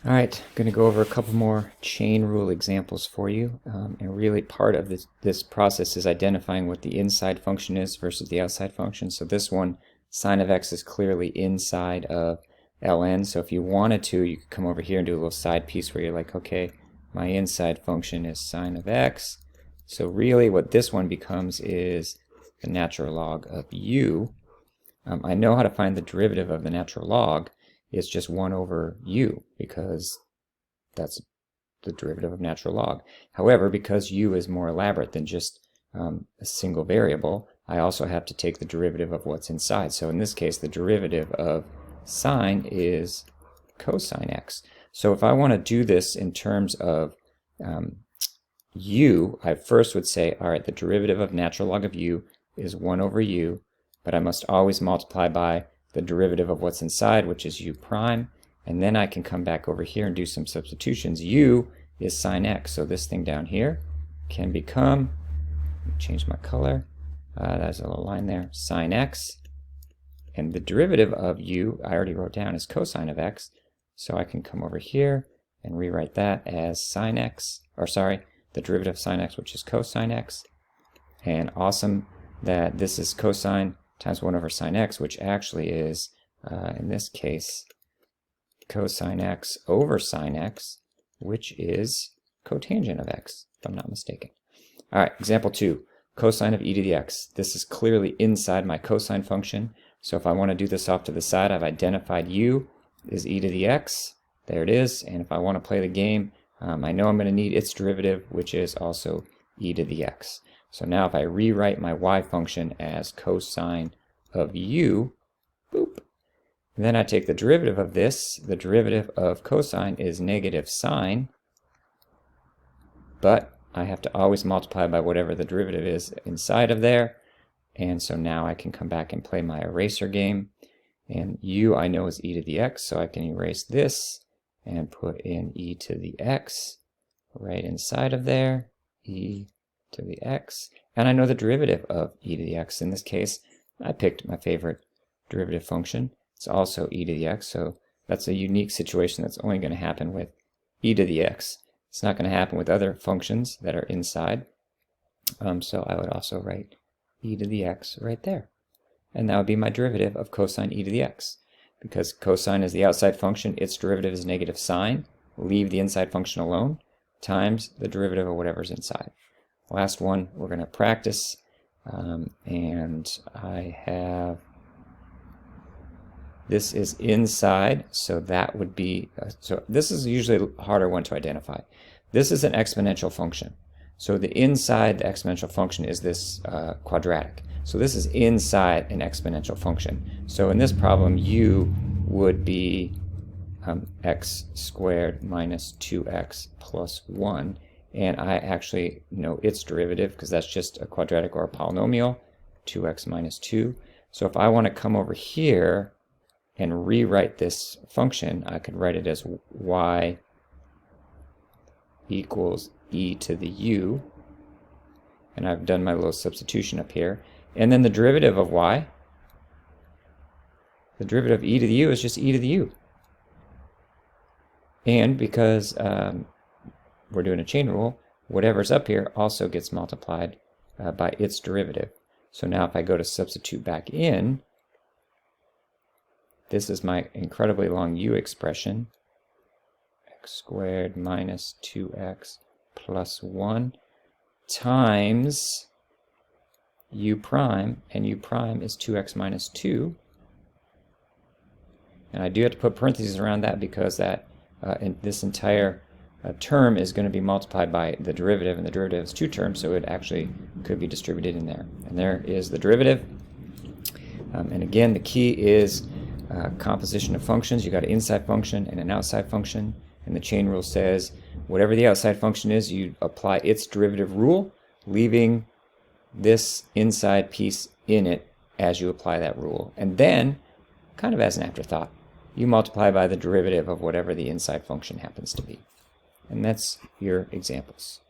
All right, I'm going to go over a couple more chain rule examples for you. And really part of this process is identifying what the inside function is versus the outside function. So this one, sine of x is clearly inside of ln. So if you wanted to, you could come over here and do a little side piece where you're like, okay, my inside function is sine of x. So really what this one becomes is the natural log of u. I know how to find the derivative of the natural log. It's just 1 over u, because that's the derivative of natural log. However, because u is more elaborate than just a single variable, I also have to take the derivative of what's inside. So in this case, the derivative of sine is cosine x. So if I want to do this in terms of u, I first would say, all right, the derivative of natural log of u is 1 over u, but I must always multiply by the derivative of what's inside, which is u prime, and then I can come back over here and do some substitutions. U is sine x, so this thing down here can become, change my color, there's a little line there, sine x, and the derivative of u, I already wrote down, is cosine of x, so I can come over here and rewrite that as sine x, or sorry, the derivative of sine x, which is cosine x, and awesome that this is cosine times 1 over sine x, which actually is, in this case, cosine x over sine x, which is cotangent of x, if I'm not mistaken. All right, example 2, cosine of e to the x. This is clearly inside my cosine function, so if I want to do this off to the side, I've identified u is e to the x. There it is, and if I want to play the game, I know I'm going to need its derivative, which is also e to the x. So now if I rewrite my y function as cosine of u, boop, then I take the derivative of this. The derivative of cosine is negative sine, but I have to always multiply by whatever the derivative is inside of there. And so now I can come back and play my eraser game. And u I know is e to the x, so I can erase this and put in e to the x right inside of there, e to the x, and I know the derivative of e to the x. In this case, I picked my favorite derivative function. It's also e to the x, so that's a unique situation that's only going to happen with e to the x. It's not going to happen with other functions that are inside. So I would also write e to the x right there. And that would be my derivative of cosine e to the x. Because cosine is the outside function, its derivative is negative sine. Leave the inside function alone, times the derivative of whatever's inside. Last one we're going to practice, and I have, this is inside, so that would be, so this is usually a harder one to identify. This is an exponential function. So the inside the exponential function is this quadratic. So this is inside an exponential function. So in this problem, u would be x squared minus 2x plus 1. And I actually know its derivative because that's just a quadratic or a polynomial, 2x minus 2. So if I want to come over here and rewrite this function, I could write it as y equals e to the u. And I've done my little substitution up here. And then the derivative of y, the derivative of e to the u is just e to the u. And because we're doing a chain rule, whatever's up here also gets multiplied by its derivative. So now if I go to substitute back in, this is my incredibly long u expression, x squared minus 2x plus 1 times u prime, and u prime is 2x minus 2. And I do have to put parentheses around that because that this entire term is going to be multiplied by the derivative, and the derivative is 2 terms, so it actually could be distributed in there. And there is the derivative. And again, the key is composition of functions. You got an inside function and an outside function, and the chain rule says whatever the outside function is, you apply its derivative rule, leaving this inside piece in it as you apply that rule. And then, kind of as an afterthought, you multiply by the derivative of whatever the inside function happens to be. And that's your examples.